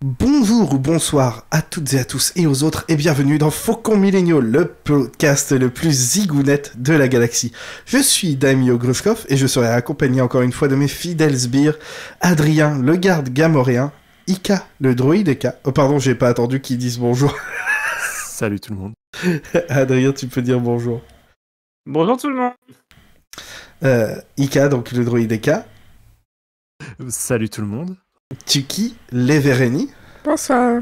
Bonjour ou bonsoir à toutes et à tous et aux autres et bienvenue dans Faucon Millenniaux, le podcast le plus zigounette de la galaxie. Je suis Daimyo Grushkov et je serai accompagné encore une fois de mes fidèles sbires, Adrien le garde gamoréen, Ika le droïde Eka. Oh pardon, j'ai pas attendu qu'ils disent bonjour. Salut tout le monde. Adrien, tu peux dire bonjour. Bonjour tout le monde. Ika, donc le droïde Eka. Salut tout le monde. Tuki l'Evereni. Bonsoir.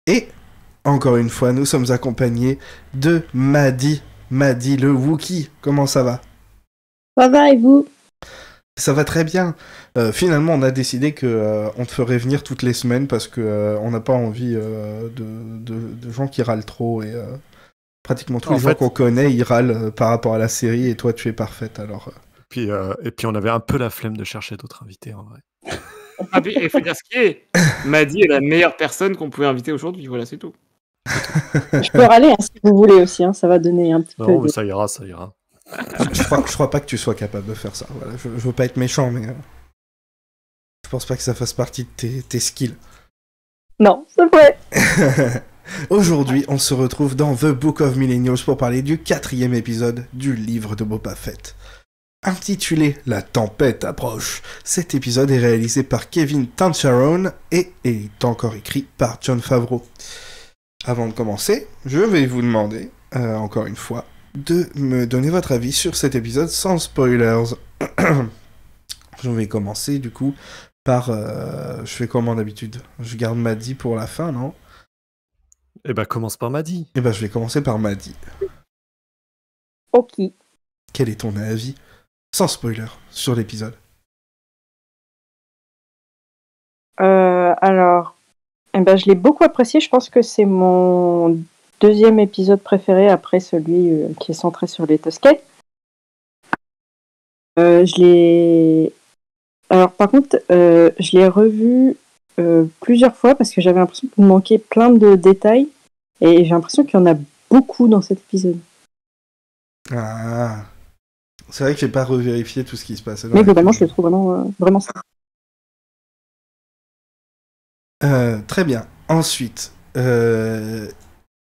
Et, encore une fois, nous sommes accompagnés de Madi. Madi le Wookie. Comment ça va ? Ça va et vous ? Ça va très bien. Finalement, on a décidé que on te ferait venir toutes les semaines parce que on n'a pas envie de gens qui râlent trop et pratiquement tous les gens qu'on connaît, ils râlent par rapport à la série et toi, tu es parfaite. Alors. Et puis on avait un peu la flemme de chercher d'autres invités en vrai. Ah, il faut dire ce qui est. Madi est la meilleure personne qu'on pouvait inviter aujourd'hui. Voilà, c'est tout. Je peux râler si vous voulez aussi. Ça va donner un petit peu. Non, mais ça ira. Je crois pas que tu sois capable de faire ça. Voilà, je veux pas être méchant, mais je pense pas que ça fasse partie de tes skills. Non, c'est vrai. Aujourd'hui, on se retrouve dans The Book of Millennials pour parler du 4e épisode du livre de Boba Fett. Intitulé La tempête approche, cet épisode est réalisé par Kevin Tancharoen et est encore écrit par Jon Favreau. Avant de commencer, je vais vous demander, encore une fois, de me donner votre avis sur cet épisode sans spoilers. Je vais commencer du coup par... je fais comment d'habitude ? Je garde Madi pour la fin, non ? Eh ben commence par Madi. Eh ben je vais commencer par Madi. Ok. Quel est ton avis ? Sans spoiler, sur l'épisode. Alors, je l'ai beaucoup apprécié. Je pense que c'est mon deuxième épisode préféré après celui qui est centré sur les Tusken. Alors, par contre, je l'ai revu plusieurs fois parce que j'avais l'impression qu'il me manquait plein de détails et j'ai l'impression qu'il y en a beaucoup dans cet épisode. Ah... C'est vrai que j'ai pas revérifié tout ce qui se passait. Mais globalement, je le trouve vraiment ça. Très bien. Ensuite,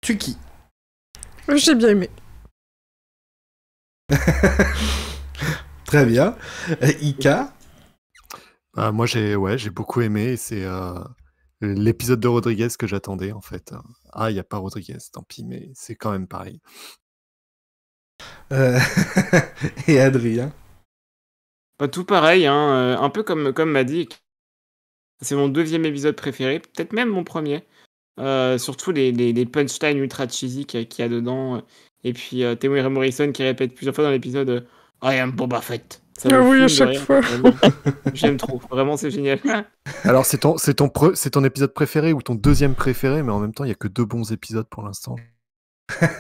Tuki. J'ai bien aimé. Très bien. Ika. Moi j'ai beaucoup aimé. C'est l'épisode de Rodriguez que j'attendais en fait. Ah, il y a pas Rodriguez, tant pis, mais c'est quand même pareil. Et Adrien. Pas tout pareil, hein. Un peu comme m'a dit. C'est mon deuxième épisode préféré, peut-être même mon premier. Surtout les punchlines ultra cheesy qu'il y a dedans. Et puis Temuera Morrison qui répète plusieurs fois dans l'épisode I am Boba Fett. Ça me oui, fume à de chaque rire, fois. vraiment. J'aime trop, vraiment c'est génial. Alors c'est ton épisode préféré ou ton deuxième préféré, mais en même temps il y a que 2 bons épisodes pour l'instant.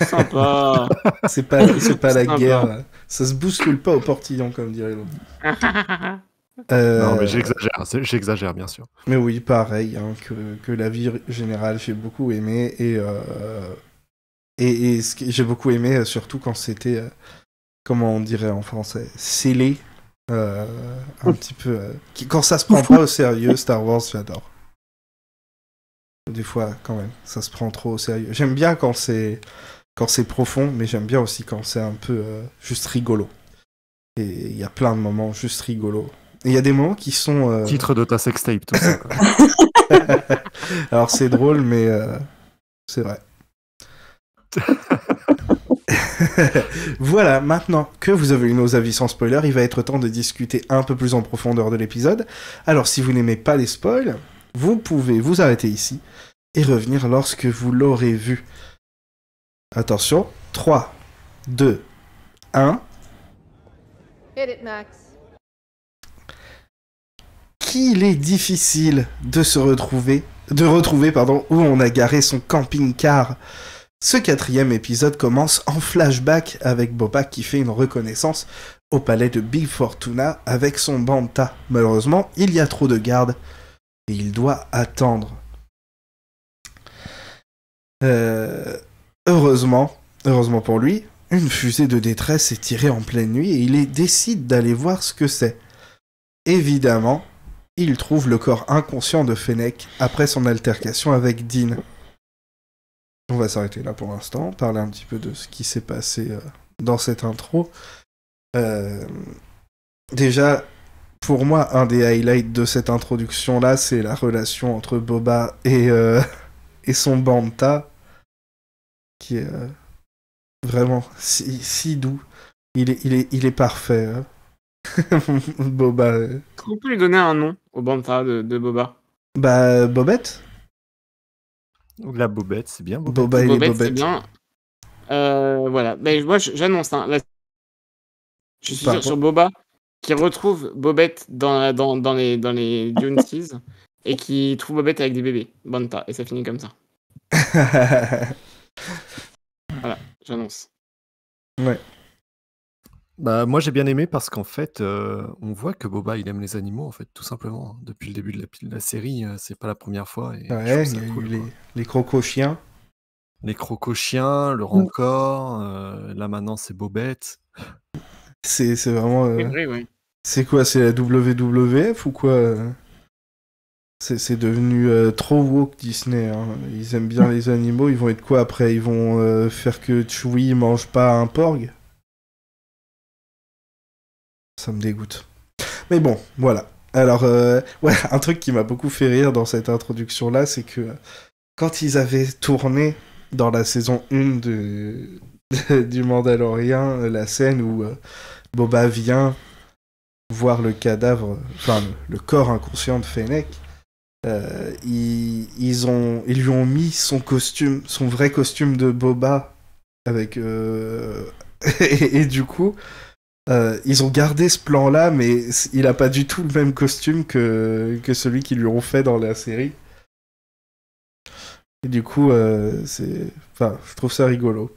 Sympa. C'est pas la Sympa. guerre. Là. Ça se bouscule pas au portillon, comme dirait l'autre. Non, mais j'exagère bien sûr. Mais oui, pareil, hein, que la vie générale, j'ai beaucoup aimé. Et j'ai beaucoup aimé, surtout quand c'était, comment on dirait en français, scellé. Un petit peu... quand ça se prend pas au sérieux, Star Wars, j'adore. Des fois, quand même, ça se prend trop au sérieux. J'aime bien quand c'est profond, mais j'aime bien aussi quand c'est un peu juste rigolo. Et il y a plein de moments juste rigolos. Et il y a des moments qui sont... Titre de ta sextape, tout ça. Quoi. Alors c'est drôle, mais c'est vrai. Voilà, maintenant que vous avez eu nos avis sans spoiler, il va être temps de discuter un peu plus en profondeur de l'épisode. Alors si vous n'aimez pas les spoils, vous pouvez vous arrêter ici et revenir lorsque vous l'aurez vu. Attention, 3, 2, 1... Hit it, Max. Qu'il est difficile de retrouver où on a garé son camping-car. Ce 4e épisode commence en flashback avec Boba qui fait une reconnaissance au palais de Big Fortuna avec son Banta. Malheureusement, il y a trop de gardes et il doit attendre. Heureusement pour lui, une fusée de détresse est tirée en pleine nuit et il décide d'aller voir ce que c'est. Évidemment, il trouve le corps inconscient de Fennec après son altercation avec Dean. On va s'arrêter là pour l'instant, parler un petit peu de ce qui s'est passé dans cette intro. Déjà, pour moi, un des highlights de cette introduction-là, c'est la relation entre Boba et son Banta, qui est vraiment si doux. Il est parfait. Hein. Boba. On peut lui donner un nom au Banta de Boba. Bah, Bobette. Ou la Bobette, c'est bien. Bobette. Boba et les Bobette, c'est Bobettes. bien. Voilà. Mais moi, j'annonce. Hein, là, je suis Pardon. sur Boba qui retrouve Bobette dans les Dune Seas et qui trouve Bobette avec des bébés. Banta. Et ça finit comme ça. Voilà, j'annonce. Ouais. Bah, moi j'ai bien aimé parce qu'en fait, on voit que Boba il aime les animaux en fait, tout simplement. Depuis le début de la série, c'est pas la première fois. Et je Ouais, trouve il y ça a cool, eu quoi. les croco-chiens. Les croco-chiens, le rancor, là maintenant c'est Bobette. C'est vraiment... C'est vrai, ouais. C'est quoi, c'est la WWF ou quoi c'est devenu trop woke Disney. Hein. Ils aiment bien les animaux, ils vont être quoi après? Ils vont faire que Chewie mange pas un porg? Ça me dégoûte. Mais bon, voilà. Alors, ouais, un truc qui m'a beaucoup fait rire dans cette introduction-là, c'est que quand ils avaient tourné dans la saison 1 du Mandalorian, la scène où Boba vient voir le cadavre, enfin le corps inconscient de Fennec, ils lui ont mis son costume, son vrai costume de Boba, avec et du coup ils ont gardé ce plan-là, mais il a pas du tout le même costume que celui qu'ils lui ont fait dans la série. Et du coup, je trouve ça rigolo.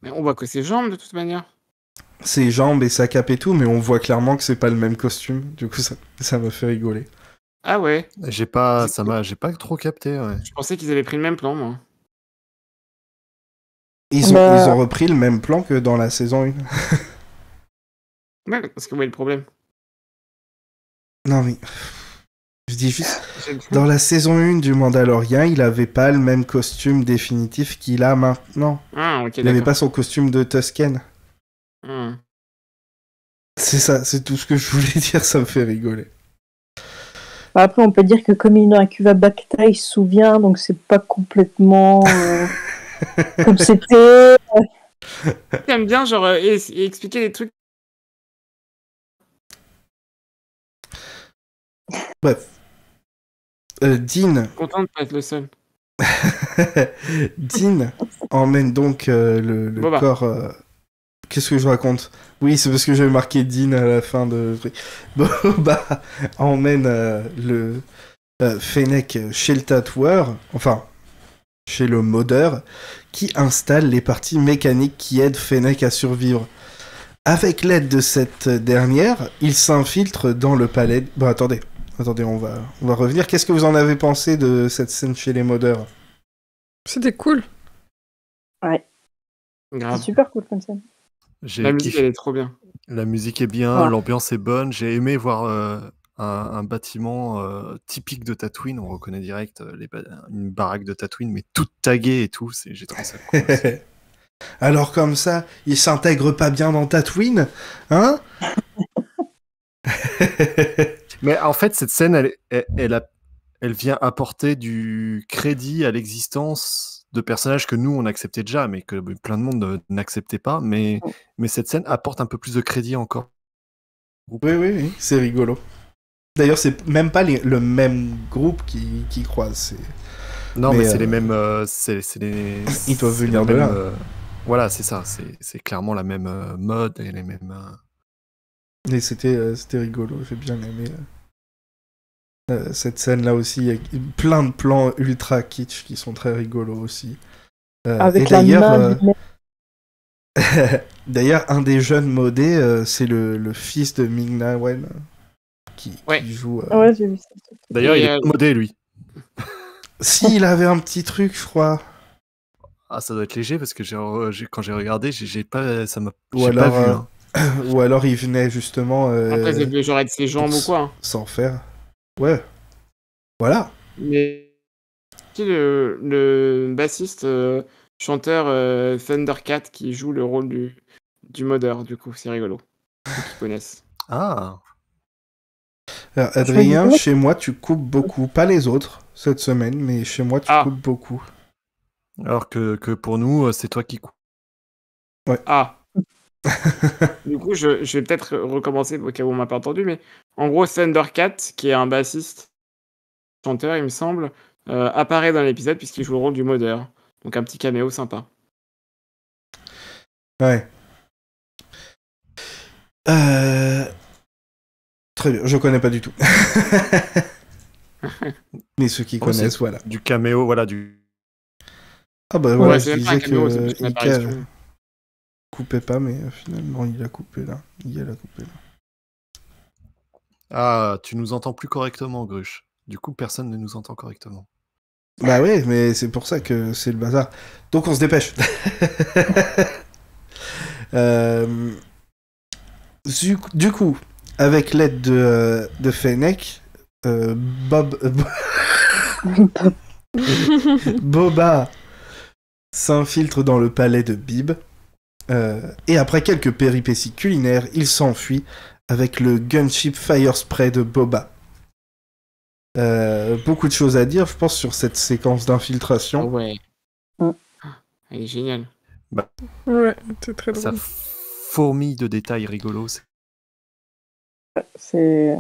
Mais on voit que ses jambes de toute manière. Ses jambes et sa cape et tout, mais on voit clairement que c'est pas le même costume. Du coup, ça me fait rigoler. Ah ouais. J'ai pas trop capté. Ouais. Je pensais qu'ils avaient pris le même plan, moi. Ils ont repris le même plan que dans la saison 1. Ouais, parce que où est le problème? Non mais... Je dis juste... Dans la saison 1 du Mandalorian, il avait pas le même costume définitif qu'il a maintenant. Ah, ok, Il avait d'accord. pas son costume de Tusken. C'est ça, c'est tout ce que je voulais dire, ça me fait rigoler. Après, on peut dire que comme Inouye Bacta, il se souvient, donc c'est pas complètement comme c'était. J'aime bien, genre, expliquer des trucs. Bref. Dean. Content de pas être le seul. Dean emmène donc le Boba. corps... Qu'est-ce que je raconte? Oui, c'est parce que j'avais marqué Dean à la fin de... Boba emmène le Fennec chez le tatoueur, enfin, chez le modeur, qui installe les parties mécaniques qui aident Fennec à survivre. Avec l'aide de cette dernière, il s'infiltre dans le palais... Bon, attendez, on va revenir. Qu'est-ce que vous en avez pensé de cette scène chez les modeurs? C'était cool. Ouais. Grave. C'est super cool comme ça. La musique, elle est trop bien. La musique est bien, Ouais. l'ambiance est bonne. J'ai aimé voir un bâtiment typique de Tatooine. On reconnaît direct une baraque de Tatooine, mais toute taguée et tout. J'ai trouvé ça cool aussi. Alors comme ça, il s'intègre pas bien dans Tatooine, hein? Mais en fait, cette scène, elle vient apporter du crédit à l'existence de personnages que nous, on acceptait déjà, mais que plein de monde n'acceptait pas. Mais cette scène apporte un peu plus de crédit encore. Oui, c'est rigolo. D'ailleurs, c'est même pas le même groupe qui croise. Non, mais c'est les mêmes... mêmes... Ils doivent venir de là. Voilà, c'est ça. C'est clairement la même mode et les mêmes... Et c'était rigolo, j'ai bien aimé cette scène-là aussi. Il y a plein de plans ultra kitsch qui sont très rigolos aussi. Avec et la main d'ailleurs, un des jeunes modés, c'est le fils de Ming-Na Wen qui joue... Ouais, j'ai vu ça. D'ailleurs, il est pas modé, lui. Si, il avait un petit truc, je crois. Ah, ça doit être léger, parce que quand j'ai regardé, j'ai pas vu. Hein. Ou alors il venait justement... Après, c'est genre être ses jambes ou quoi. Sans faire. Ouais. Voilà. Mais le bassiste chanteur Thundercat qui joue le rôle du modeur, du coup, c'est rigolo. Ceux qui connaissent. Ah, Alors, Je me Adrien, disais- chez moi, tu coupes beaucoup. Pas les autres cette semaine, mais chez moi, tu Ah. coupes beaucoup. alors que pour nous, c'est toi qui coupes. Ah. Du coup, je vais peut-être recommencer au cas où on m'a pas entendu, mais en gros, Thundercat, qui est un bassiste chanteur, il me semble, apparaît dans l'épisode puisqu'il joue le rôle du modeur. Donc un petit caméo sympa. Ouais. Très bien, je connais pas du tout. Mais ceux qui Oh, c'est- connaissent, voilà. Du caméo, voilà, du. Ah bah Ouais, voilà, je c'est même pas un disais caméo, c'est que plus une Ika apparition. coupait pas, mais finalement il a coupé là. Il a coupé là. Ah, tu nous entends plus correctement, Gruche. Du coup, personne ne nous entend correctement. Bah ouais, mais c'est pour ça que c'est le bazar. Donc on se dépêche. Euh, du coup, avec l'aide de Fennec, Boba s'infiltre dans le palais de Bib. Et après quelques péripéties culinaires, il s'enfuit avec le gunship Fire Spray de Boba. Beaucoup de choses à dire, je pense, sur cette séquence Ah d'infiltration. ouais. Mm. Elle est géniale. Ouais, c'est très Ça drôle. fourmille de détails rigolos. C'est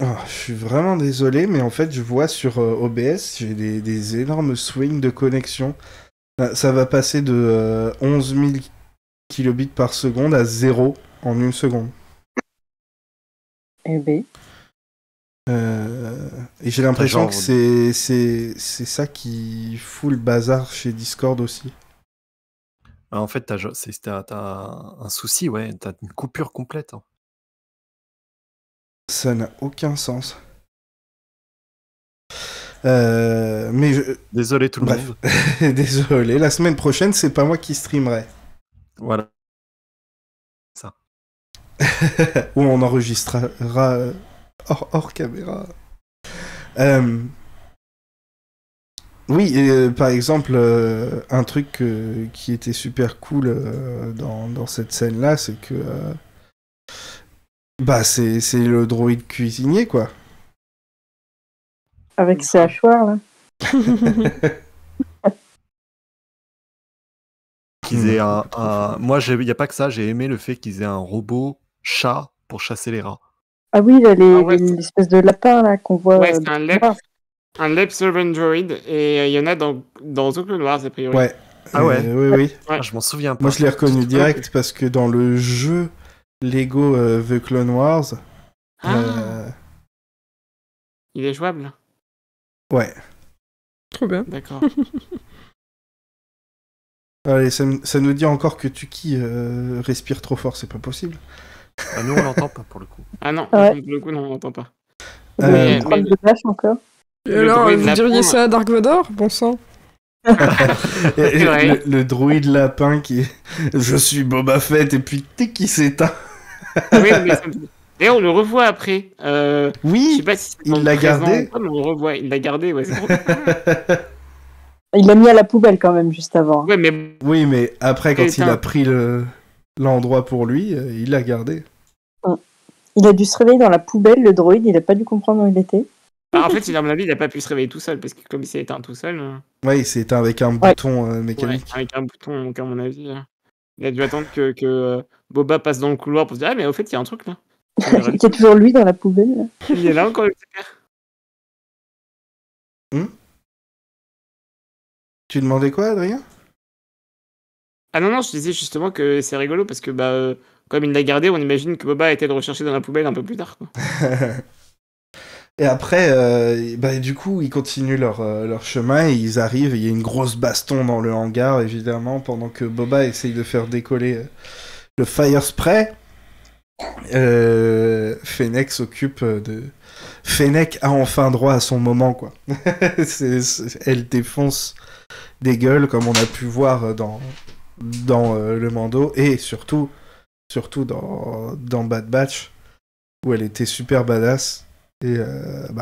Oh, je suis vraiment désolé, mais en fait, je vois sur OBS, j'ai des énormes swings de connexion. Ça va passer de 11 000 kilobits par seconde à 0 en une seconde. eh ben, Et j'ai l'impression Genre- que c'est ça qui fout le bazar chez Discord aussi. En fait, t'as un souci, ouais. T'as une coupure complète. Hein. Ça n'a aucun sens. Mais Désolé tout le bref, monde. désolé. La semaine prochaine, c'est pas moi qui streamerai. Voilà. Ou on enregistrera hors caméra. Oui, et, par exemple, un truc qui était super cool dans cette scène-là, c'est que bah c'est le droïde cuisinier, quoi. avec ses hachoirs, là. Qu'ils aient Moi, il n'y a pas que ça. J'ai aimé le fait qu'ils aient un robot chat pour chasser les rats. Ah oui, là, Ah ouais, l'espèce de lapin, là, qu'on voit. Ouais, c'est un lep. noir. Un Lep Servant Droid, et il y en a dans The Clone Wars, a priori. Ouais. Ah ouais. Oui, oui. Ouais. Ah, je m'en souviens pas. Moi, je l'ai reconnu Ouais. direct parce que dans le jeu Lego The Clone Wars, Ah, il est jouable. ouais. Trop bien. D'accord. Allez, ça nous dit encore que Tuki respire trop fort, c'est pas possible. Ah, nous, on l'entend pas pour le coup. Ah non, Ouais. pour le coup, non, on n'entend pas. Vous Euh, avez une mais- preuve de vache encore. Et Le alors, droïde vous lapin, diriez ça à Dark Vador? Bon sang. vrai. le druide lapin qui est je suis Boba Fett et puis tic qui s'éteint. Oui, mais d'ailleurs, on le revoit après. Je Oui, sais pas si c'est il dans le l'a présent gardé. ou pas, mais on le revoit. Il l'a gardé, ouais, c'est trop. Il l'a mis à la poubelle quand même, juste avant. Ouais, mais oui, mais après quand il Éteint. a pris l'endroit pour lui, il l'a gardé. Il a dû se réveiller dans la poubelle, le droïde, il a pas dû comprendre où il était. bah, en fait, à mon avis, il a pas pu se réveiller tout seul, parce que comme il s'est éteint tout seul, Ouais, il s'est éteint avec un Ouais. bouton ouais, mécanique. avec un bouton, donc à mon avis, il a dû attendre que Boba passe dans le couloir pour se dire ah mais au fait, il y a un truc là. Il y a toujours lui dans la poubelle. Là. Il est là encore le super. Tu demandais quoi, Adrien? Ah non, non, je disais justement que c'est rigolo parce que bah, comme il l'a gardé, on imagine que Boba a été le rechercher dans la poubelle un peu plus tard. Quoi. Et après, bah, du coup, ils continuent leur chemin et ils arrivent. Et il y a une grosse baston dans le hangar, évidemment, pendant que Boba essaye de faire décoller le Fire Spray. Fennec s'occupe de... Fennec a enfin droit à son moment, quoi. Elle défonce des gueules, comme on a pu voir dans le Mando, et surtout dans Bad Batch, où elle était super badass. Et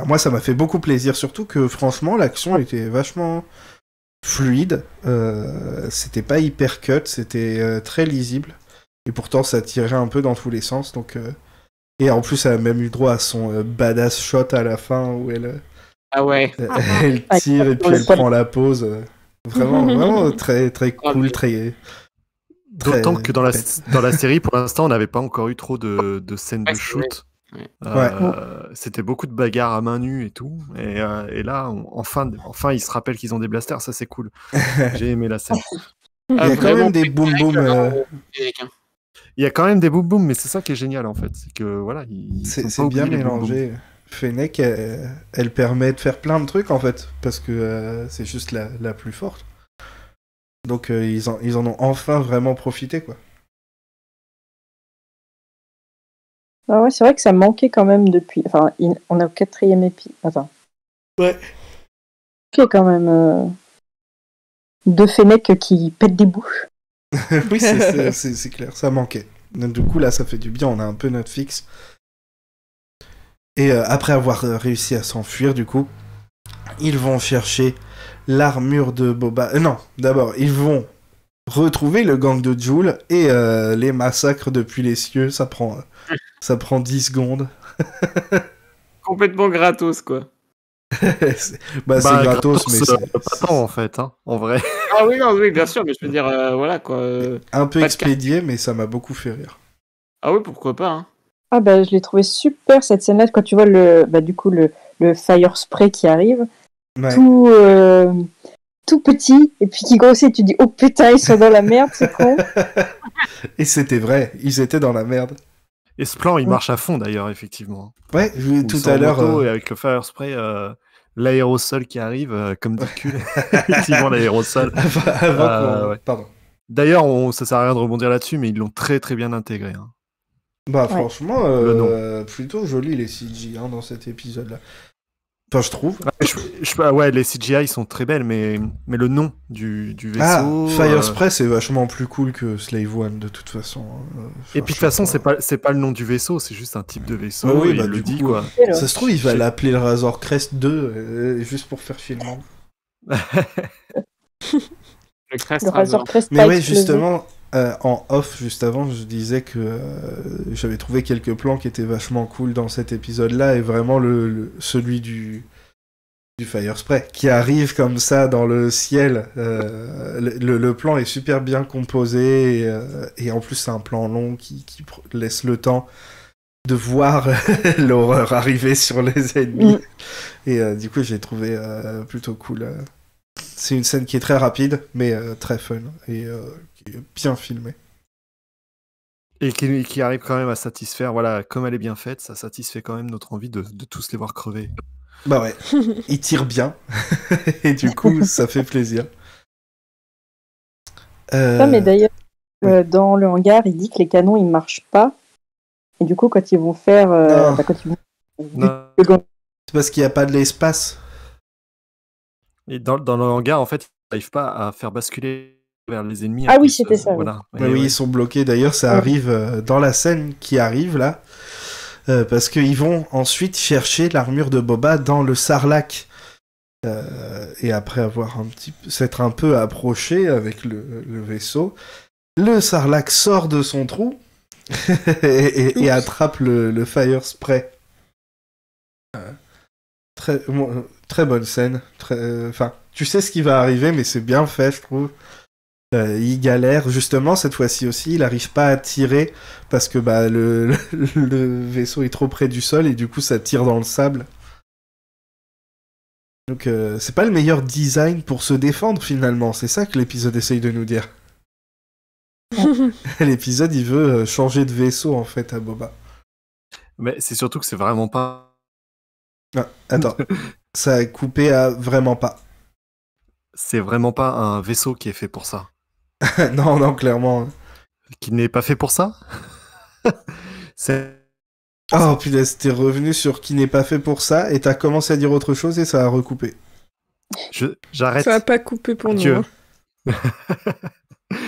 moi, ça m'a fait beaucoup plaisir, surtout que franchement, l'action était vachement fluide. C'était pas hyper cut, c'était très lisible. Et pourtant, ça tirait un peu dans tous les sens. Donc, et en plus, elle a même eu droit à son badass shot à la fin où elle, Ah ouais. elle tire et puis elle prend la pause. Vraiment très, très cool, très... D'autant que dans la pète. série, pour l'instant, on n'avait pas encore eu trop de scènes de Ouais, c'est shoot. vrai. C'était beaucoup de bagarres à main nue et tout. Et là, enfin, ils se rappellent qu'ils ont des blasters. Ça, c'est cool. J'ai aimé la scène. Il y a quand même des boum boum. Il y a quand même des boum boum, mais c'est ça qui est génial en fait. C'est que voilà, C'est bien mélangé. Fennec, elle permet de faire plein de trucs en fait, parce que c'est juste la plus forte. Donc ils en ont enfin vraiment profité, quoi. Ah ouais, c'est vrai que ça manquait quand même depuis. Enfin, on est au 4e épisode. Attends. Ouais. Il y a quand même 2 Fennec qui pètent des bouches. Oui, c'est clair, ça manquait. Donc, du coup, là, ça fait du bien, on a un peu notre fixe. Et après avoir réussi à s'enfuir, du coup, ils vont chercher l'armure de Boba. Non, d'abord, ils vont retrouver le gang de Joule et les massacres depuis les cieux, ça prend 10 secondes. Complètement gratos, quoi. c'est gratos, mais c'est pas tant en fait, hein, en vrai. Ah oui, non, oui, bien sûr, mais je veux dire, voilà, quoi. Un peu pas de expédié, mais ça m'a beaucoup fait rire. Ah oui, pourquoi pas, hein. Ah bah je l'ai trouvé super cette scène-là quand tu vois le fire spray qui arrive, Ouais. tout petit et puis qui grossit et tu dis oh putain ils sont dans la merde c'est con. Et c'était vrai, ils étaient dans la merde. Et ce plan, il marche à fond d'ailleurs, effectivement. Ouais, Où tout ils sont à en l'heure. moto et avec le fire spray, l'aérosol qui arrive, comme dit cul. Effectivement, l'aérosol. Avant ouais. Pardon. D'ailleurs, ça sert à rien de rebondir là-dessus, mais ils l'ont très très bien intégré. Hein. Franchement, Le nom. plutôt joli les CG dans cet épisode-là. Enfin, je trouve. Ouais, les CGI sont très belles, mais le nom du vaisseau. Fire Spray, c'est vachement plus cool que Slave One, de toute façon. Et puis de toute façon, c'est pas le nom du vaisseau, c'est juste un type de vaisseau. Oui, et il le dit, quoi. Ça se trouve, il va l'appeler le Razor Crest 2, juste pour faire chier le monde. Le Crest Le Razor Crest. Mais ouais, justement, en off, juste avant, je disais que j'avais trouvé quelques plans qui étaient vachement cool dans cet épisode-là, et vraiment celui du Fire Spray, qui arrive comme ça dans le ciel. Le plan est super bien composé, et en plus c'est un plan long qui laisse le temps de voir l'horreur arriver sur les ennemis. Et du coup j'ai trouvé plutôt cool. C'est une scène qui est très rapide, mais très fun, et qui est bien filmée. Et qui arrive quand même à satisfaire, voilà, comme elle est bien faite, ça satisfait quand même notre envie de tous les voir crever. Bah ouais, il tire bien, et du coup, ça fait plaisir. Mais d'ailleurs, dans le hangar, il dit que les canons, ils marchent pas. Et du coup, quand ils vont faire... quand ils vont... C'est parce qu'il n'y a pas de l'espace. Et dans le hangar, en fait, ils n'arrivent pas à faire basculer vers les ennemis. Ah oui, c'était ça. Voilà. Oui, ils sont bloqués. D'ailleurs, ça arrive dans la scène qui arrive, là. Parce qu'ils vont ensuite chercher l'armure de Boba dans le Sarlacc. Et après avoir s'être un peu approché avec le vaisseau, le Sarlacc sort de son trou et attrape le Fire Spray. Très bonne scène. Enfin, tu sais ce qui va arriver, mais c'est bien fait, je trouve. Il galère, justement, cette fois-ci aussi, il n'arrive pas à tirer parce que le vaisseau est trop près du sol et du coup ça tire dans le sable. Donc c'est pas le meilleur design pour se défendre finalement, c'est ça que l'épisode essaye de nous dire. L'épisode il veut changer de vaisseau en fait à Boba. Mais c'est surtout que c'est vraiment pas... Ah, attends, ça a coupé à vraiment pas. C'est vraiment pas un vaisseau qui est fait pour ça. Non, clairement. Qui n'est pas fait pour ça. C'est... Oh putain, t'es revenu sur qui n'est pas fait pour ça et t'as commencé à dire autre chose et ça a recoupé. J'arrête. Ça a pas coupé pour Dieu. nous.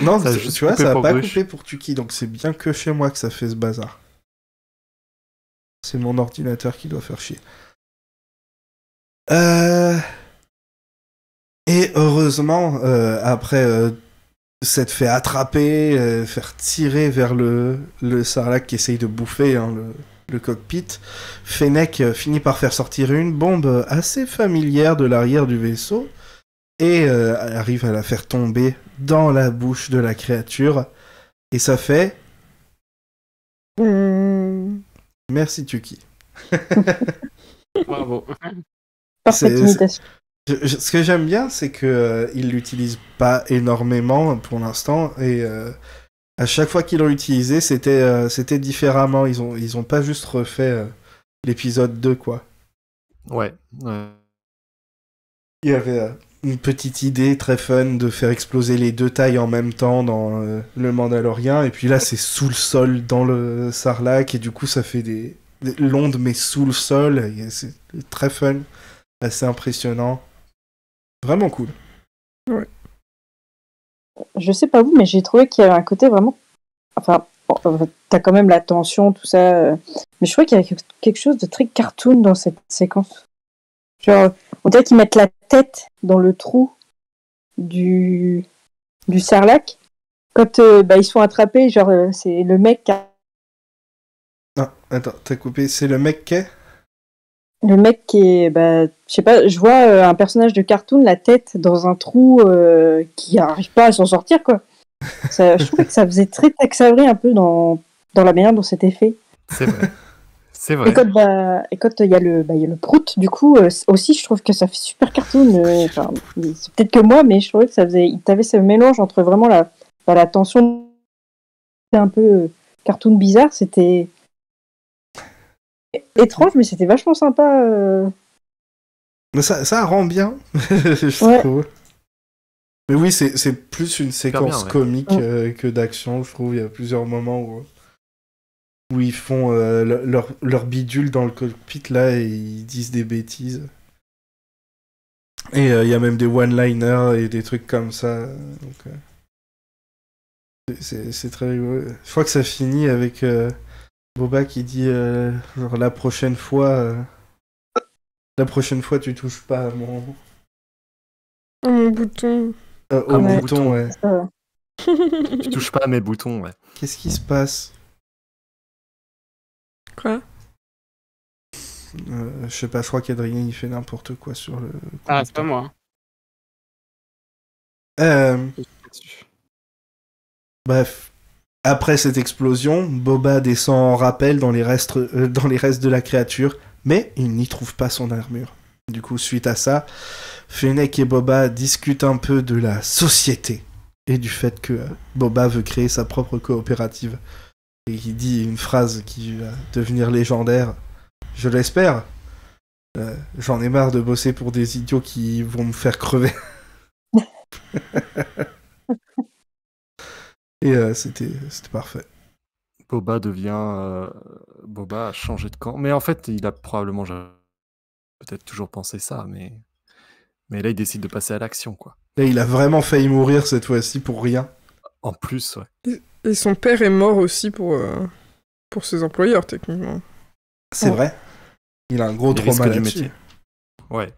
Non, ça tu vois, ça a pas Gruche. coupé pour Tuki, donc c'est bien que chez moi que ça fait ce bazar. c'est mon ordinateur qui doit faire chier. Et heureusement, après s'être fait attraper, faire tirer vers le sarlac qui essaye de bouffer le cockpit, Fennec finit par faire sortir une bombe assez familière de l'arrière du vaisseau et arrive à la faire tomber dans la bouche de la créature. Et ça fait... Merci Tuki. Bravo. Parfaite imitation. Ce que j'aime bien, c'est qu'ils l'utilisent pas énormément pour l'instant, et à chaque fois qu'ils l'ont utilisé, c'était différemment. Ils ont pas juste refait l'épisode 2, quoi. Ouais. Il y avait une petite idée très fun de faire exploser les deux tailles en même temps dans le Mandalorien, et puis là c'est sous le sol dans le Sarlacc, et du coup ça fait des l'onde mais sous le sol, et c'est très fun, assez impressionnant. Vraiment cool. Ouais. Je sais pas vous, mais j'ai trouvé qu'il y avait un côté vraiment... Enfin, bon, t'as quand même la tension, tout ça. Mais je trouvais qu'il y avait quelque chose de très cartoon dans cette séquence. Genre, on dirait qu'ils mettent la tête dans le trou du sarlac. Quand ils se font attraper, genre, c'est le mec qui a... Ah, attends, t'as coupé. C'est le mec qui est... Le mec qui est, je sais pas, je vois un personnage de cartoon, la tête dans un trou qui arrive pas à s'en sortir, quoi. Je trouvais que ça faisait très Tex Avery un peu dans la manière dont c'était fait. C'est vrai. C'est vrai. Et quand il y a le prout, du coup, aussi, je trouve que ça fait super cartoon. C'est peut-être que moi, mais je trouvais que ça faisait... T'avais ce mélange entre vraiment la tension un peu cartoon bizarre, c'était... étrange, mais c'était vachement sympa. Mais ça rend bien, je Ouais. trouve. Mais oui, c'est plus une séquence bien, ouais. comique que d'action, je trouve. Il y a plusieurs moments où ils font leur bidule dans le cockpit, là, et ils disent des bêtises. Et il y a même des one-liners et des trucs comme ça. Donc, c'est très rigolo. Je crois que ça finit avec... Boba qui dit genre la prochaine fois tu touches pas à mon bouton. au mon bouton, bouton. ouais. Tu touches pas à mes boutons, ouais. Qu'est-ce qui se passe? Quoi? Je sais pas, je crois qu'Adrien il fait n'importe quoi sur le... Ah, c'est pas moi. Bref. Après cette explosion, Boba descend en rappel dans les restes de la créature, mais il n'y trouve pas son armure. Du coup, suite à ça, Fennec et Boba discutent un peu de la société et du fait que Boba veut créer sa propre coopérative. Et il dit une phrase qui va devenir légendaire. Je l'espère. J'en ai marre de bosser pour des idiots qui vont me faire crever. Et c'était parfait. Boba a changé de camp. Mais en fait, il a probablement peut-être toujours pensé ça, mais là, il décide de passer à l'action, quoi. Là, il a vraiment failli mourir cette fois-ci pour rien. En plus, ouais. Et son père est mort aussi pour ses employeurs, techniquement. C'est vrai. Il a un gros Les risques trauma du là-dessus. métier. Ouais.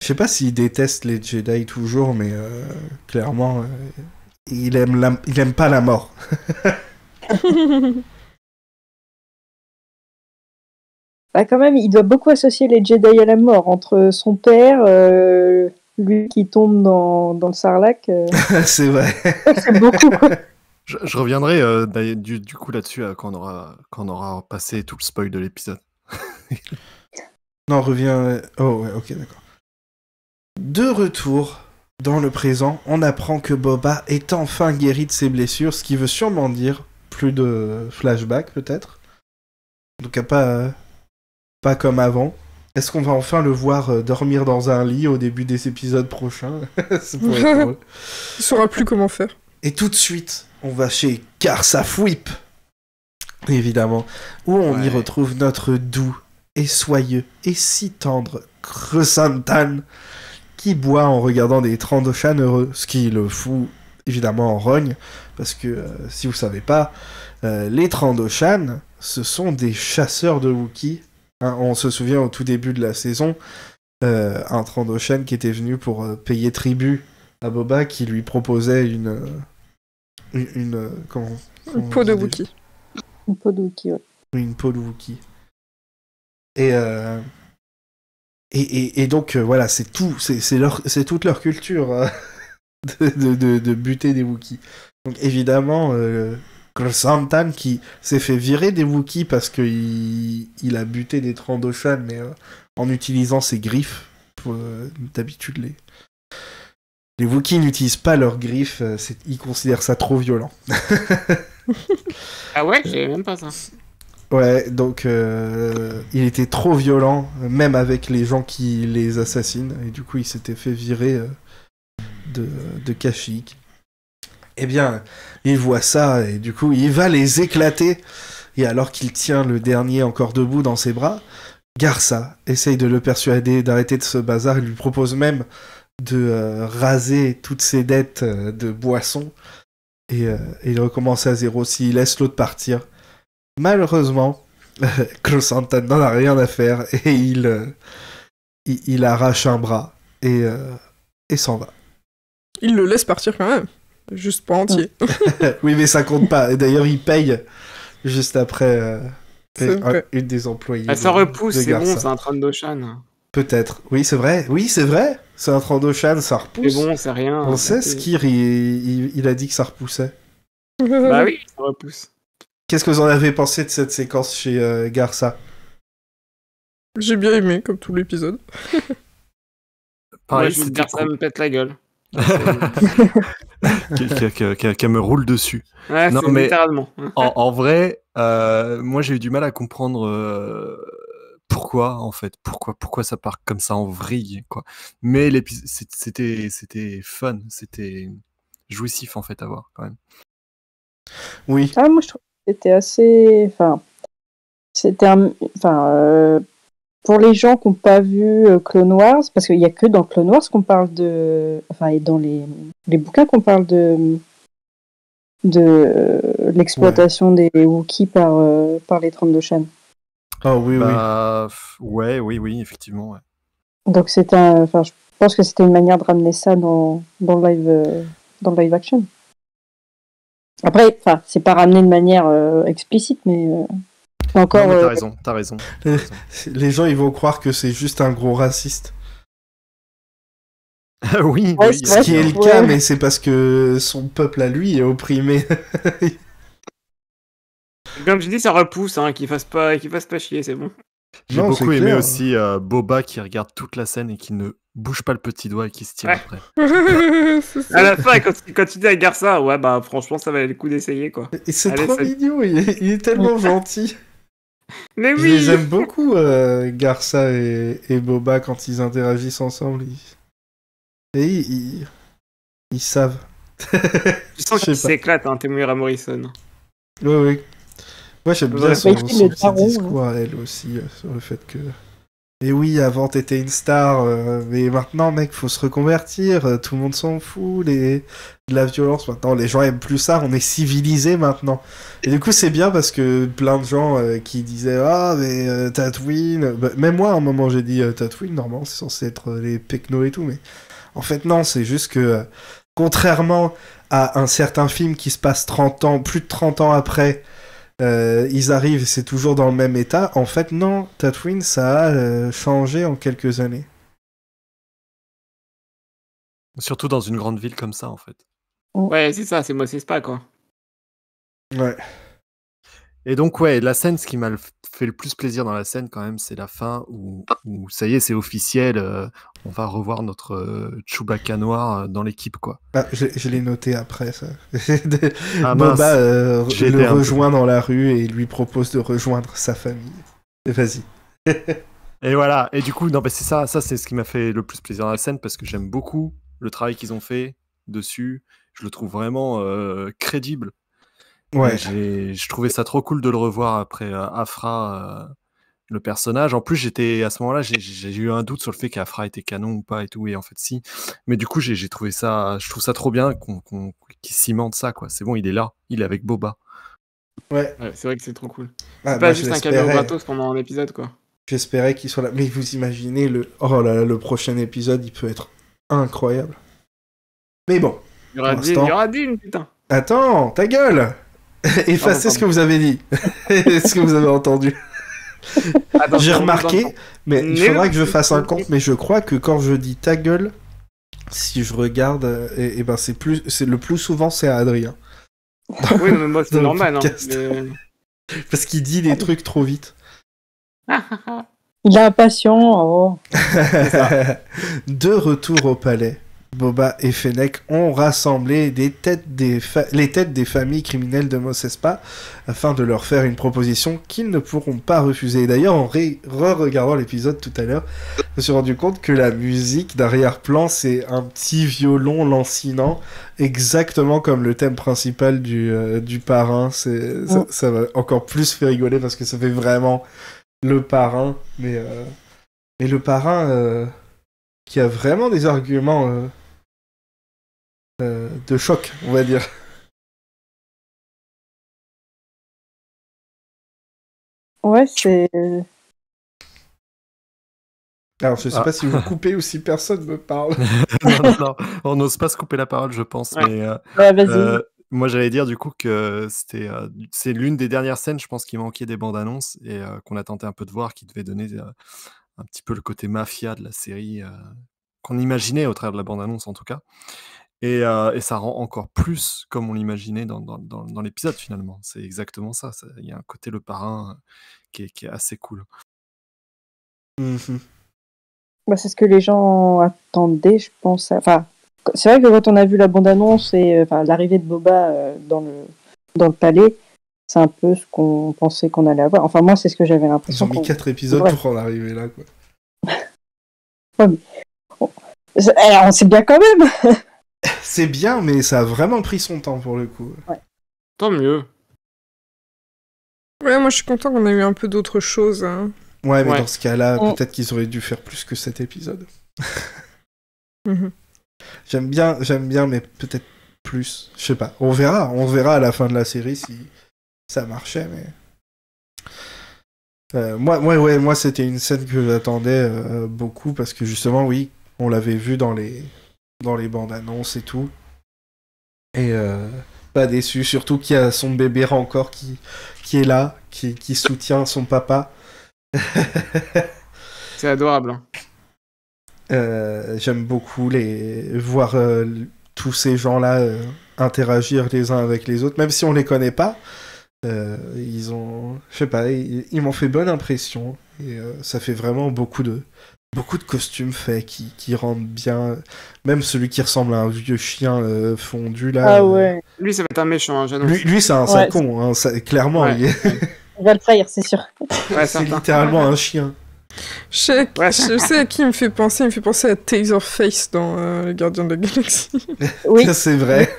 Je sais pas s'il déteste les Jedi toujours, mais clairement, il aime pas la mort. Quand même, il doit beaucoup associer les Jedi à la mort. Entre son père, lui qui tombe dans le sarlac. C'est vrai. C'est beaucoup, quoi. Je reviendrai du coup là-dessus quand on aura passé tout le spoil de l'épisode. Non, reviens... Oh ouais, ok, d'accord. De retour dans le présent, on apprend que Boba est enfin guéri de ses blessures, ce qui veut sûrement dire plus de flashbacks, peut-être. En tout cas, pas comme avant. Est-ce qu'on va enfin le voir dormir dans un lit au début des épisodes prochains? Ça pourrait être drôle. Il saura plus comment faire. Et tout de suite, on va chez Karsafwip, évidemment, où on y retrouve notre doux et soyeux et si tendre Krrsantan, qui boit en regardant des Trandoshan heureux, ce qui le fout évidemment en rogne, parce que si vous savez pas, les Trandoshan ce sont des chasseurs de Wookiees. Hein, on se souvient au tout début de la saison, un Trandoshan qui était venu pour payer tribut à Boba, qui lui proposait comment Une peau de Wookiee. Une peau de Wookiee, ouais. Une peau de Wookiee. Et donc voilà, c'est toute leur culture de buter des Wookiees. Donc évidemment, Krrsantan qui s'est fait virer des Wookiees parce qu'il a buté des Trandoshan, mais en utilisant ses griffes. D'habitude, les Wookiees n'utilisent pas leurs griffes, ils considèrent ça trop violent. Ah ouais, j'avais même pas ça. Ouais, donc il était trop violent, même avec les gens qui les assassinent, et du coup il s'était fait virer de Kashyyyk. Eh bien, il voit ça, et du coup il va les éclater, et alors qu'il tient le dernier encore debout dans ses bras, Garsa essaye de le persuader d'arrêter de ce bazar, il lui propose même de raser toutes ses dettes de boisson, et il recommence à zéro s'il laisse l'autre partir. Malheureusement, Krrsantan n'en a rien à faire et il arrache un bras et s'en va. Il le laisse partir quand même, juste pas entier. Oui, mais ça compte pas. Et d'ailleurs, il paye juste après une des employés. Ah, ça repousse, de c'est bon, Garsa. c'est un Trandoshan. Peut-être. Oui, c'est vrai. C'est un Trandoshan, ça repousse. C'est bon, c'est rien. On sait, Skir, il a dit que ça repoussait. Bah oui, ça repousse. Qu'est-ce que vous en avez pensé de cette séquence chez Garsa? J'ai bien aimé, comme tout l'épisode. Pareil, Moi, je veux c'était dire, ça me pète la gueule. qu'elle me roule dessus. Ouais, Non, c'est mais- littéralement. En vrai, moi j'ai eu du mal à comprendre pourquoi en fait, pourquoi ça part comme ça en vrille quoi. Mais c'était fun, c'était jouissif en fait à voir quand même. Oui. Ah, moi, je trouve que c'était assez. Enfin, pour les gens qui n'ont pas vu Clone Wars, parce qu'il n'y a que dans Clone Wars qu'on parle de. Enfin, et dans les bouquins qu'on parle de l'exploitation des Wookiees par les Trandoshan. Oh oui, Bah, oui, effectivement. Ouais. Donc, je pense que c'était une manière de ramener ça dans le live action. Après, c'est pas ramené de manière explicite, mais encore. Non, mais t'as raison. oui. Les gens, ils vont croire que c'est juste un gros raciste. Oui, Ouais, oui. c'est Ce vrai. qui est le Ouais. cas, mais c'est parce que son peuple à lui est opprimé. Comme je dis, ça repousse, hein, qu'il fasse pas chier, c'est bon. J'ai Non, beaucoup c'est aimé clair. aussi Boba qui regarde toute la scène et qui ne bouge pas le petit doigt et qui se tire Ouais. après. C'est ça. À la fin, quand tu dis à Garça, ouais, bah franchement, ça valait le coup d'essayer, quoi. Et c'est Allez, trop salut. mignon, il est tellement gentil. Mais Je oui les aime beaucoup, Garça et Boba, quand ils interagissent ensemble. Et ils savent. Tu sens Je qu'il sais pas. s'éclate, hein, Temuera Morrison. Oui. Moi, j'aime bien Ouais. son Bah, il fait le petit daron, discours à elle aussi, sur le fait que... Et oui, avant, t'étais une star, mais maintenant, mec, faut se reconvertir, tout le monde s'en fout, de la violence, maintenant, les gens aiment plus ça, on est civilisés maintenant. Et du coup, c'est bien parce que plein de gens qui disaient « Ah, mais Tatooine... » Même moi, à un moment, j'ai dit Tatooine, normalement, c'est censé être les Pecno et tout, mais... En fait, non, c'est juste que, contrairement à un certain film qui se passe 30 ans, plus de 30 ans après... ils arrivent, c'est toujours dans le même état. En fait, non, Tatooine, ça a changé en quelques années. Surtout dans une grande ville comme ça en fait. Ouais, c'est ça, c'est Mos Espa, quoi. Ouais. Et donc ouais, la scène, ce qui m'a fait le plus plaisir dans la scène quand même, c'est la fin où ça y est, c'est officiel, on va revoir notre Chewbacca noir dans l'équipe quoi. Ah, je l'ai noté après, ça. Ah, Boba mince. J'ai été le un peu- rejoint dans la rue et il lui propose de rejoindre sa famille. Et vas-y. Et voilà, et du coup, non, bah, c'est ça c'est ce qui m'a fait le plus plaisir dans la scène parce que j'aime beaucoup le travail qu'ils ont fait dessus. Je le trouve vraiment crédible. Ouais. Et je trouvais ça trop cool de le revoir après Afra, le personnage. En plus, à ce moment-là, j'ai eu un doute sur le fait qu'Afra était canon ou pas et tout, et en fait, si. Mais du coup, j'ai trouvé ça, je trouve ça trop bien qu'il cimente ça, quoi. C'est bon, il est là, il est avec Boba. Ouais. Ouais, c'est vrai que c'est trop cool. Ah, C'est pas moi, juste je un caméo l'espérais. gratos pendant un épisode, quoi. J'espérais qu'il soit là. Mais vous imaginez oh là là, le prochain épisode, il peut être incroyable. Mais bon, Il y aura Pour Dean, l'instant- il y aura Dean, putain. attends, ta gueule. Effacez ce que vous avez dit. Ce que vous avez entendu. Attends, J'ai on remarqué, entend. mais il Mais faudra non, que je fasse un c'est- compte, mais je crois que quand je dis ta gueule, si je regarde, et ben c'est le plus souvent c'est à Adrien. Oui, non, mais moi, c'est Dans le normal. Hein, podcast. mais- Parce qu'il dit des trucs trop vite. Il est impatient. Oh. De retour au palais, Boba et Fennec ont rassemblé les têtes des familles criminelles de Mos Espa afin de leur faire une proposition qu'ils ne pourront pas refuser. Et d'ailleurs, en re-regardant l'épisode tout à l'heure, je me suis rendu compte que la musique d'arrière-plan, c'est un petit violon lancinant, exactement comme le thème principal du parrain. Ça m'a encore plus fait rigoler parce que ça fait vraiment le parrain, mais le parrain qui a vraiment des arguments de choc, on va dire. Ouais, c'est. Alors, je sais Ah. pas si vous coupez ou si personne me parle. Non, on n'ose pas se couper la parole, je pense. Ouais. Mais Ouais, vas-y. moi, j'allais dire du coup que c'est l'une des dernières scènes, je pense, qui manquait des bandes annonces et qu'on a tenté un peu de voir, qui devait donner un petit peu le côté mafia de la série qu'on imaginait au travers de la bande annonce en tout cas. Et ça rend encore plus comme on l'imaginait dans l'épisode finalement. C'est exactement ça. Il y a un côté le parrain qui est assez cool. Mhm. Bah, c'est ce que les gens attendaient, je pense. Enfin, c'est vrai que quand on a vu la bande-annonce et l'arrivée de Boba dans le palais, c'est un peu ce qu'on pensait qu'on allait avoir. Enfin, moi, c'est ce que j'avais Ils l'impression. ont mis 4 épisodes Ouais. pour en arriver là, quoi. Alors, c'est bien quand même. C'est bien, mais ça a vraiment pris son temps pour le coup. Tant mieux. Ouais, moi je suis content qu'on ait eu un peu d'autres choses. Hein. Ouais, mais Ouais. dans ce cas-là, Mm. peut-être qu'ils auraient dû faire plus que cet épisode. Mhm. J'aime bien, mais peut-être plus. Je sais pas. On verra à la fin de la série si ça marchait, mais. Moi, c'était une scène que j'attendais beaucoup parce que justement, oui, on l'avait vu dans les bandes annonces et tout. Et pas déçu, surtout qu'il y a son bébé encore qui est là, qui soutient son papa. C'est adorable. Hein. J'aime beaucoup voir tous ces gens-là interagir les uns avec les autres, même si on les connaît pas. Je sais pas, ils m'ont fait bonne impression et ça fait vraiment beaucoup de costumes faits qui rendent bien. Même celui qui ressemble à un vieux chien fondu là. Ah ouais. Lui, ça va être un méchant, hein, j'annonce. Lui c'est un sale Ouais, con, hein, clairement. Ouais. On va le trahir, c'est sûr. Ouais, C'est certain. littéralement un chien. Je sais à qui il me fait penser. Il me fait penser à Taserface dans Les Gardiens de la Galaxie. Oui, Ça, c'est vrai.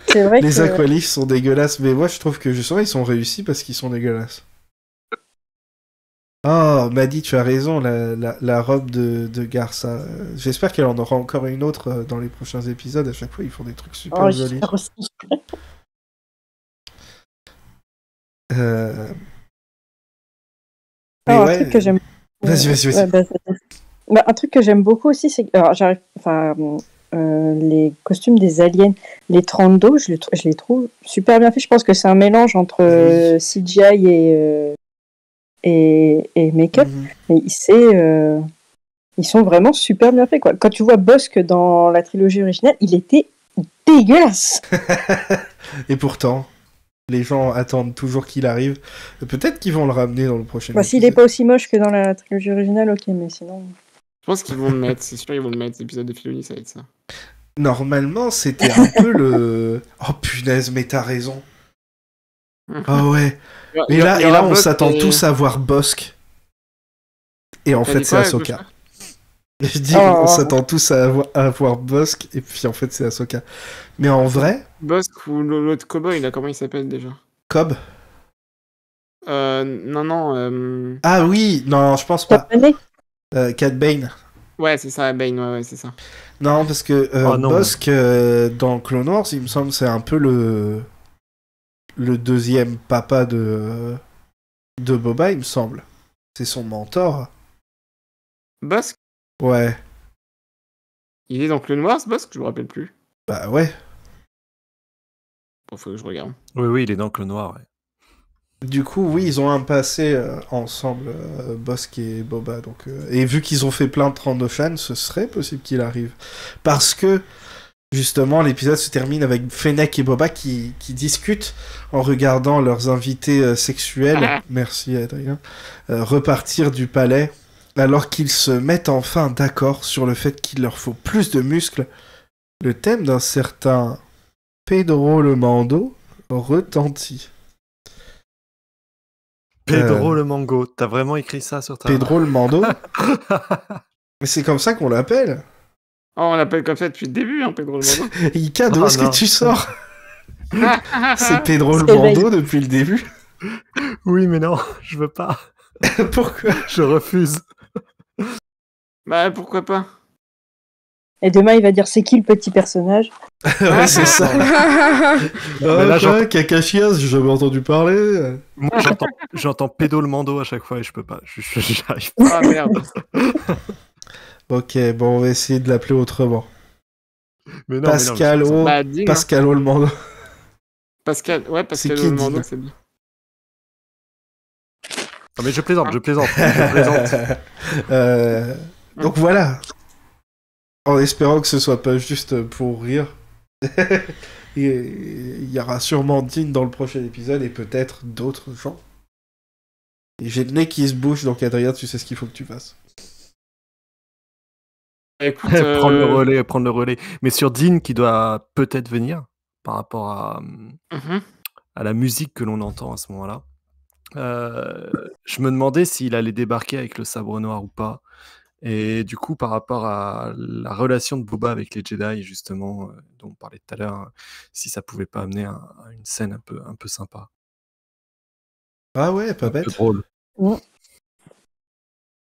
c'est vrai Les que. aqualifs sont dégueulasses, mais moi je trouve que justement ils sont réussis parce qu'ils sont dégueulasses. Oh, Maddy, tu as raison, la robe de Garça. J'espère qu'elle en aura encore une autre dans les prochains épisodes. À chaque fois, ils font des trucs super Oh, jolis. j'espère aussi. Mais Alors, ouais, un truc que j'aime. Vas-y. Ouais, un truc que j'aime beaucoup aussi, c'est que alors, les costumes des aliens, les Trando, je les trouve super bien faits. Je pense que c'est un mélange entre CGI et make-up. Mhm. Mais ils sont vraiment super bien faits, quoi. Quand tu vois Bossk dans la trilogie originale, il était dégueulasse. Et pourtant, les gens attendent toujours qu'il arrive. Peut-être qu'ils vont le ramener dans le prochain Bah, s'il est épisode. pas aussi moche que dans la trilogie originale, ok, mais sinon. Je pense qu'ils vont le mettre, c'est sûr, ils vont le mettre. L'épisode de Filoni, ça va être ça. Normalement, c'était un peu le... Oh punaise, mais t'as raison. Oh ouais. Et là, on s'attend tous à voir Bossk. Et en T'as fait, dit c'est quoi, Ahsoka. Gaucha Je dis, Oh. on s'attend tous à voir Bossk, et puis en fait, c'est Ahsoka. Mais en vrai, Bossk ou l'autre cowboy, là, comment il s'appelle déjà Cobb. Non. Ah oui, non, je pense pas. Capone. Cad Bane. Ouais, c'est ça, Bane, ouais, c'est ça. Non, parce que Oh, non. Bossk, dans Clone Wars, il me semble, c'est un peu le deuxième papa de Boba, il me semble. C'est son mentor. Bossk, Ouais, il est dans Clone Wars, Bossk, je me rappelle plus. bah ouais. Bon, faut que je regarde. Oui, il est dans le noir. Ouais. Du coup, oui, ils ont un passé ensemble, Bossk et Boba. Donc, et vu qu'ils ont fait plein de Trandoshan, ce serait possible qu'il arrive. Parce que, justement, l'épisode se termine avec Fennec et Boba qui discutent en regardant leurs invités sexuels, merci Adrien, repartir du palais, alors qu'ils se mettent enfin d'accord sur le fait qu'il leur faut plus de muscles. Le thème d'un certain Pedro le Mando retentit. Pedro le Mango, t'as vraiment écrit ça sur ta... Pedro le Mando. Mais c'est comme ça qu'on l'appelle. Oh, on l'appelle comme ça depuis le début, hein, Pedro le Mando. Ika, d'où est-ce non. que tu sors? C'est Pedro le C'est Mando depuis le début. Oui, mais non, je veux pas. Pourquoi? Je refuse. Bah, pourquoi pas? Et demain, il va dire c'est qui le petit personnage? Ouais, c'est ça. Mais là, quoi, Kakashi, j'ai jamais entendu parler. Moi, j'entends Pédo le Mando à chaque fois et je peux pas. J'arrive Ah merde. Ok, bon, on va essayer de l'appeler autrement. Mais non, Pascalo, Bah, dis, hein. Pascalo le Mando. Pascal, ouais, C'est Pascal qui, le Mando, dis-le. c'est bien. Non, mais je plaisante. Donc voilà. En espérant que ce soit pas juste pour rire. Il y aura sûrement Dean dans le prochain épisode et peut-être d'autres gens. Et j'ai le nez qui se bouge, donc Adrien, tu sais ce qu'il faut que tu fasses. Écoute, prendre le relais. Mais sur Dean qui doit peut-être venir par rapport à la musique que l'on entend à ce moment-là. Je me demandais s'il allait débarquer avec le sabre noir ou pas. Et du coup, par rapport à la relation de Boba avec les Jedi, justement, dont on parlait tout à l'heure, si ça pouvait pas amener à une scène un peu sympa. Ah ouais, pas Un peu bête. drôle.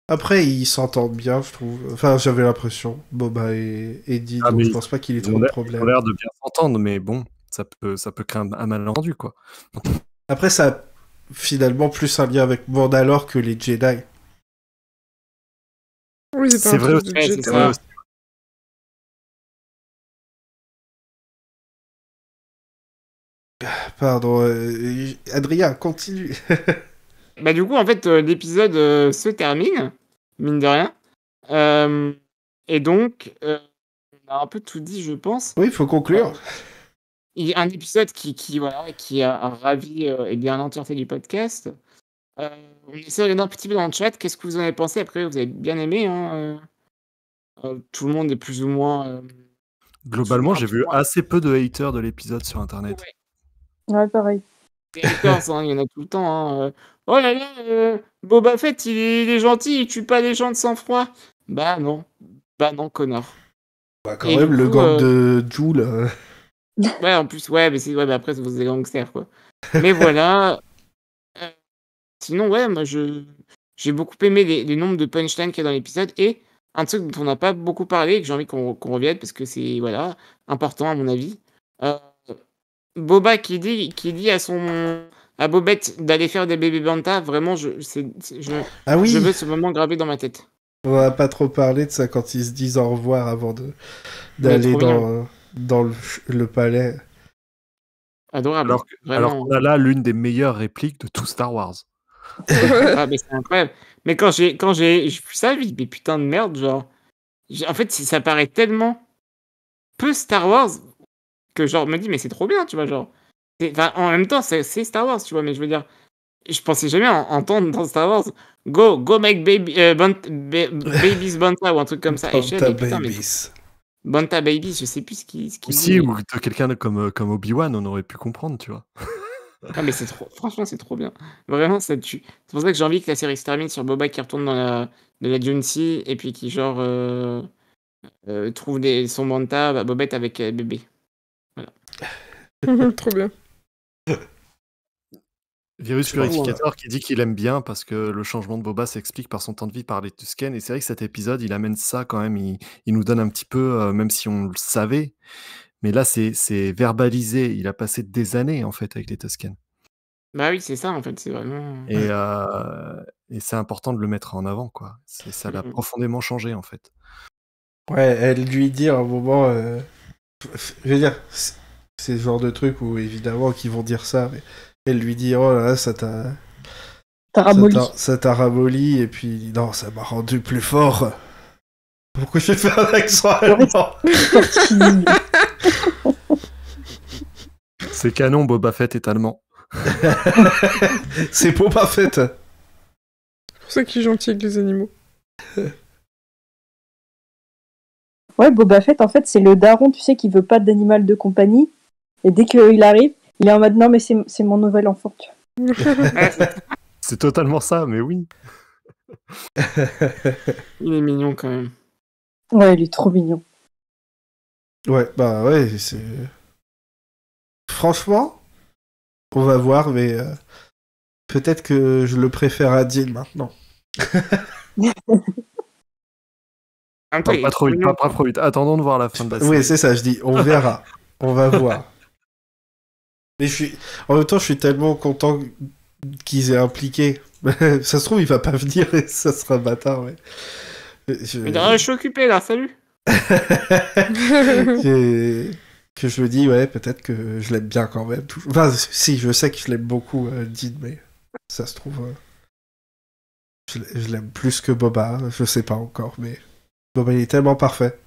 Après, ils s'entendent bien, je trouve. Enfin, j'avais l'impression, Boba et Dean, Ah, donc mais je pense pas qu'il ait Ils ont trop de l'air problèmes. de bien s'entendre, mais bon, ça peut créer un malentendu, quoi. Après, ça a finalement plus un lien avec Mandalore que les Jedi. Oui, c'est C'est pas un vrai truc aussi. de Ouais, Jedi. c'est ça. Pardon, Adrien, continue. Bah, du coup, en fait, l'épisode se termine, mine de rien. Et donc, on a un peu tout dit, je pense. Oui, il faut conclure. Il y a un épisode qui a ravi et bien l'entièreté du podcast. On essaie de regarder un petit peu dans le chat. Qu'est-ce que vous en avez pensé? Après, vous avez bien aimé. Hein, tout le monde est plus ou moins. Globalement, j'ai vu Ouais. assez peu de haters de l'épisode sur Internet. Ouais, pareil. Les haters, hein, il y en a tout le temps. Hein. Oh là là, Boba Fett, il est gentil, il tue pas les gens de sang-froid. Bah non, connard. Bah, quand Et même, du le coup, gang de Joule. Ouais, en plus, ouais, mais après, c'est des gangsters, quoi. Mais voilà. euh, Sinon, ouais, moi, j'ai beaucoup aimé les nombres de punchlines qu'il y a dans l'épisode. Et un truc dont on n'a pas beaucoup parlé, et que j'ai envie qu'on revienne, parce que c'est, voilà, important, à mon avis. Euh, Boba qui dit à Bobette d'aller faire des bébés banta, vraiment, Ah oui, je veux ce moment gravé dans ma tête. on va pas trop parler de ça quand ils se disent au revoir avant Mais d'aller trop dans le palais. Adorable. Alors Vraiment. qu'on a là l'une des meilleures répliques de tout Star Wars. Ah, mais c'est incroyable. Mais quand j'ai vu ça, je me dis, mais putain de merde, genre. En fait, ça paraît tellement peu Star Wars que, genre, je me dis, mais c'est trop bien, tu vois, genre. Enfin, en même temps, c'est Star Wars, tu vois, mais je veux dire, je pensais jamais entendre dans Star Wars go make babies Banta ou un truc comme ça. Et je suis là, Banta mais putain, mais Babies. Banta Babies, je sais plus ce qu'il Si, dit. ou de quelqu'un comme Obi-Wan, on aurait pu comprendre, tu vois. Ah, mais c'est trop, franchement, c'est trop bien. Vraiment, ça tue. C'est pour ça que j'ai envie que la série se termine sur Boba qui retourne dans la Dune Sea et puis qui, genre, trouve son Banta, Bobette avec bébé. Trop bien. Virus C'est marrant, Purificator qui dit qu'il aime bien parce que le changement de Boba s'explique par son temps de vie par les Tusken. Et c'est vrai que cet épisode, il amène ça quand même. Il nous donne un petit peu, même si on le savait, Mais là, c'est verbalisé. Il a passé des années, en fait, avec les Tusken. Bah oui, c'est ça, en fait, c'est vraiment... Et c'est important de le mettre en avant, quoi. Ça l'a profondément changé, en fait. Ouais, elle lui dit à un moment... je veux dire, c'est le genre de truc où, évidemment, qu'ils vont dire ça, mais elle lui dit, oh là là, ça t'a ramolli, et puis, non, ça m'a rendu plus fort. Pourquoi j'ai fait un accent allemand? C'est canon, Boba Fett est allemand. C'est Boba Fett. C'est pour ça qu'il est gentil avec les animaux. Ouais, Boba Fett, en fait, c'est le daron, tu sais, qui veut pas d'animal de compagnie. Et dès qu'il arrive, il est en mode non, mais c'est mon nouvel enfant. Tu vois. C'est totalement ça, mais oui. Il est mignon quand même. Ouais, il est trop mignon. Ouais, bah ouais, c'est... Franchement, on va voir, mais peut-être que je le préfère à Din maintenant. Pas trop vite. Attendons de voir la fin de la série. Oui, c'est ça, je dis, on verra. On va voir. Mais en même temps, je suis tellement content qu'ils aient impliqué. Ça se trouve, il va pas venir et ça sera bâtard, ouais. Mais je suis occupé là, salut. Que je me dis, ouais, peut-être que je l'aime bien quand même. Enfin, si, je sais que je l'aime beaucoup, Din, mais ça se trouve... je l'aime plus que Boba, je sais pas encore, mais Boba, il est tellement parfait.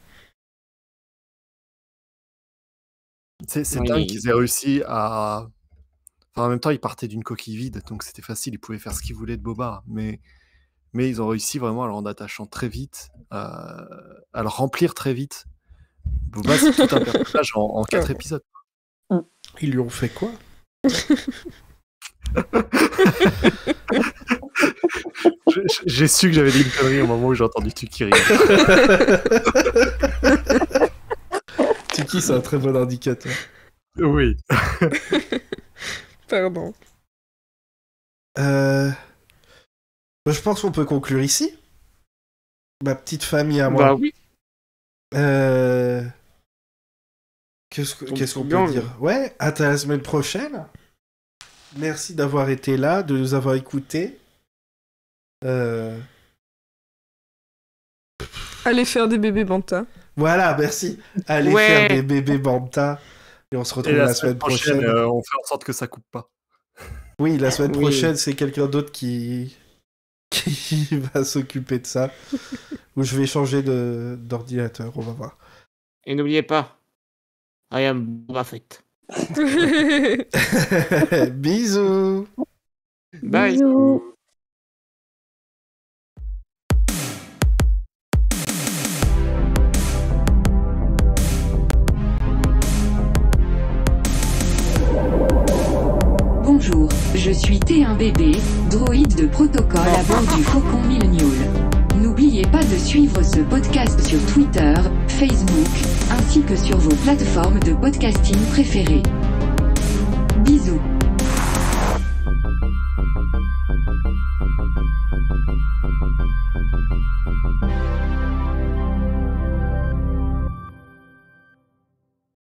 C'est dingue qu'ils aient réussi à... Enfin, en même temps, ils partaient d'une coquille vide, donc c'était facile, ils pouvaient faire ce qu'ils voulaient de Boba, mais ils ont réussi vraiment à le rendre attachant très vite, à le remplir très vite. Boba, c'est tout un personnage en 4 épisodes. Ils lui ont fait quoi? J'ai su que j'avais dit une connerie au moment où j'ai entendu Tuki. Tuki, c'est un très bon indicateur. Oui. Pardon. Je pense qu'on peut conclure ici. Ma petite famille à moi. Bah oui. Qu'est-ce qu'on peut dire? Ouais, à la semaine prochaine. Merci d'avoir été là, de nous avoir écoutés. Allez faire des bébés Banta. Voilà, merci. Allez faire des bébés Banta. Et on se retrouve la semaine prochaine. On fait en sorte que ça coupe pas. Oui, la semaine prochaine, c'est quelqu'un d'autre qui va s'occuper de ça. Ou je vais changer d'ordinateur, on va voir. Et n'oubliez pas, I am Boba Fett. Bisous. Bye. Bisous. Bonjour, je suis T1BB, droïde de protocole à bord du Faucon Millennial. N'oubliez pas de suivre ce podcast sur Twitter, Facebook, ainsi que sur vos plateformes de podcasting préférées. Bisous.